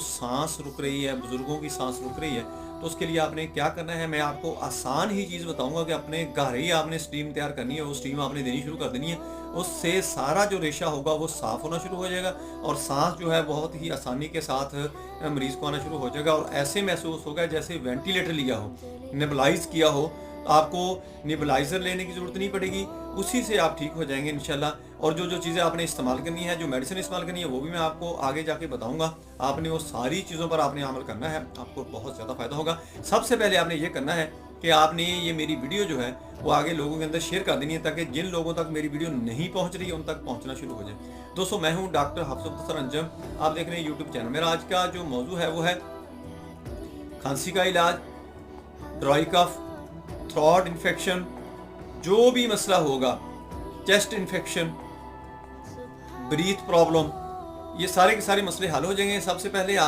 सांस रुक रही है, बुजुर्गों की सांस रुक रही है, तो उसके लिए आपने क्या करना है, मैं आपको आसान ही चीज़ बताऊंगा कि अपने घर ही आपने स्टीम तैयार करनी है। वो स्टीम आपने देनी शुरू कर देनी है, उससे सारा जो रेशा होगा वो साफ होना शुरू हो जाएगा और सांस जो है बहुत ही आसानी के साथ मरीज को आना शुरू हो जाएगा और ऐसे महसूस होगा जैसे वेंटिलेटर लिया हो, नेबुलाइज किया हो। आपको नेबुलाइजर लेने की ज़रूरत नहीं पड़ेगी, उसी से आप ठीक हो जाएंगे इंशाल्लाह। और जो जो चीज़ें आपने इस्तेमाल करनी है, जो मेडिसिन इस्तेमाल करनी है, वो भी मैं आपको आगे जाके बताऊंगा। आपने वो सारी चीज़ों पर आपने अमल करना है, आपको बहुत ज़्यादा फ़ायदा होगा। सबसे पहले आपने ये करना है कि आपने ये मेरी वीडियो जो है वो आगे लोगों के अंदर शेयर कर देनी है, ताकि जिन लोगों तक मेरी वीडियो नहीं पहुंच रही है उन तक पहुंचना शुरू हो जाए। दोस्तों, मैं हूं डॉक्टर हफ्स मुख्तसर अंजम, आप देख रहे हैं यूट्यूब चैनल। मेरा आज का जो मौजू है वो है खांसी का इलाज, ड्राई कफ, थ्रोट इन्फेक्शन, जो भी मसला होगा, चेस्ट इन्फेक्शन, ब्रीथ प्रॉब्लम, ये सारे के सारे मसले हल हो जाएंगे। सबसे पहले